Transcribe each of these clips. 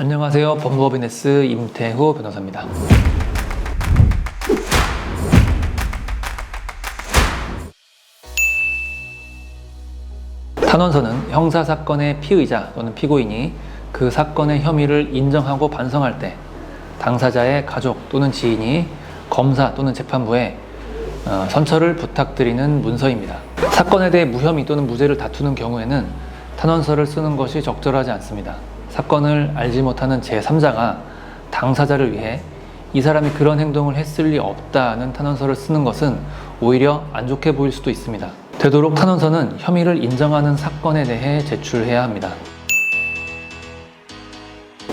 안녕하세요. 법무법인에스 임태후 변호사입니다. 탄원서는 형사사건의 피의자 또는 피고인이 그 사건의 혐의를 인정하고 반성할 때 당사자의 가족 또는 지인이 검사 또는 재판부에 선처를 부탁드리는 문서입니다. 사건에 대해 무혐의 또는 무죄를 다투는 경우에는 탄원서를 쓰는 것이 적절하지 않습니다. 사건을 알지 못하는 제3자가 당사자를 위해 이 사람이 그런 행동을 했을 리 없다는 탄원서를 쓰는 것은 오히려 안 좋게 보일 수도 있습니다. 되도록 탄원서는 혐의를 인정하는 사건에 대해 제출해야 합니다.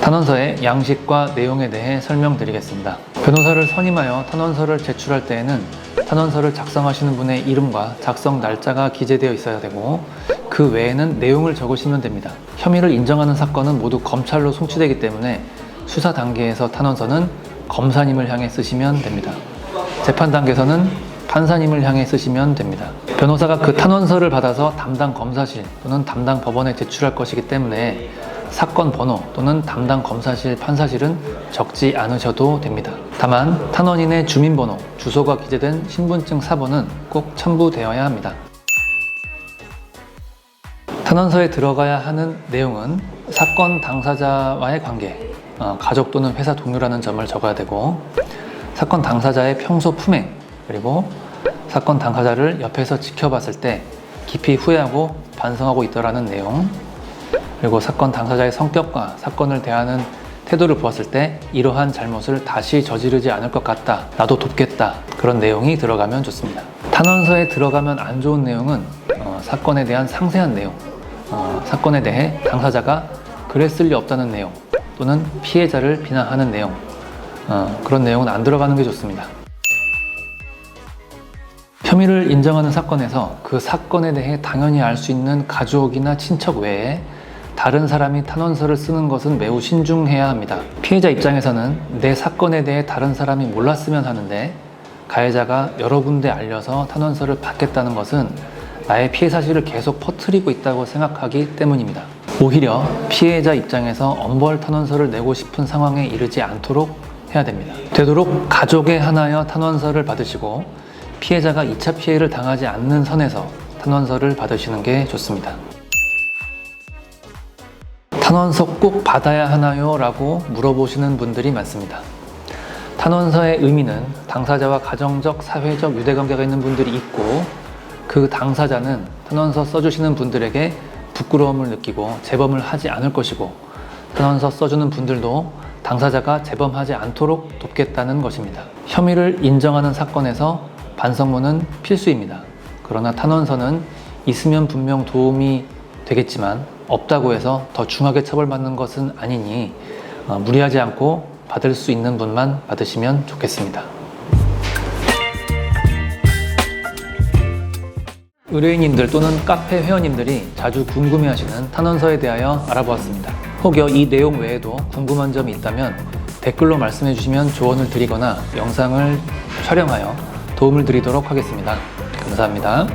탄원서의 양식과 내용에 대해 설명드리겠습니다. 변호사를 선임하여 탄원서를 제출할 때에는 탄원서를 작성하시는 분의 이름과 작성 날짜가 기재되어 있어야 되고 그 외에는 내용을 적으시면 됩니다. 혐의를 인정하는 사건은 모두 검찰로 송치되기 때문에 수사 단계에서 탄원서는 검사님을 향해 쓰시면 됩니다. 재판 단계에서는 판사님을 향해 쓰시면 됩니다. 변호사가 그 탄원서를 받아서 담당 검사실 또는 담당 법원에 제출할 것이기 때문에 사건 번호 또는 담당 검사실, 판사실은 적지 않으셔도 됩니다. 다만 탄원인의 주민번호, 주소가 기재된 신분증 사본은 꼭 첨부되어야 합니다. 탄원서에 들어가야 하는 내용은 사건 당사자와의 관계, 가족 또는 회사 동료라는 점을 적어야 되고 사건 당사자의 평소 품행, 그리고 사건 당사자를 옆에서 지켜봤을 때 깊이 후회하고 반성하고 있더라는 내용, 그리고 사건 당사자의 성격과 사건을 대하는 태도를 보았을 때 이러한 잘못을 다시 저지르지 않을 것 같다, 나도 돕겠다, 그런 내용이 들어가면 좋습니다. 탄원서에 들어가면 안 좋은 내용은 사건에 대한 상세한 내용, 사건에 대해 당사자가 그랬을 리 없다는 내용 또는 피해자를 비난하는 내용, 그런 내용은 안 들어가는 게 좋습니다. 혐의를 인정하는 사건에서 그 사건에 대해 당연히 알 수 있는 가족이나 친척 외에 다른 사람이 탄원서를 쓰는 것은 매우 신중해야 합니다. 피해자 입장에서는 내 사건에 대해 다른 사람이 몰랐으면 하는데 가해자가 여러 군데 알려서 탄원서를 받겠다는 것은 나의 피해 사실을 계속 퍼뜨리고 있다고 생각하기 때문입니다. 오히려 피해자 입장에서 엄벌 탄원서를 내고 싶은 상황에 이르지 않도록 해야 됩니다. 되도록 가족에 한하여 탄원서를 받으시고 피해자가 2차 피해를 당하지 않는 선에서 탄원서를 받으시는 게 좋습니다. 탄원서 꼭 받아야 하나요? 라고 물어보시는 분들이 많습니다. 탄원서의 의미는 당사자와 가정적, 사회적 유대관계가 있는 분들이 있고 그 당사자는 탄원서 써주시는 분들에게 부끄러움을 느끼고 재범을 하지 않을 것이고 탄원서 써주는 분들도 당사자가 재범하지 않도록 돕겠다는 것입니다. 혐의를 인정하는 사건에서 반성문은 필수입니다. 그러나 탄원서는 있으면 분명 도움이 되겠지만 없다고 해서 더 중하게 처벌받는 것은 아니니 무리하지 않고 받을 수 있는 분만 받으시면 좋겠습니다. 의뢰인님들 또는 카페 회원님들이 자주 궁금해하시는 탄원서에 대하여 알아보았습니다. 혹여 이 내용 외에도 궁금한 점이 있다면 댓글로 말씀해 주시면 조언을 드리거나 영상을 촬영하여 도움을 드리도록 하겠습니다. 감사합니다.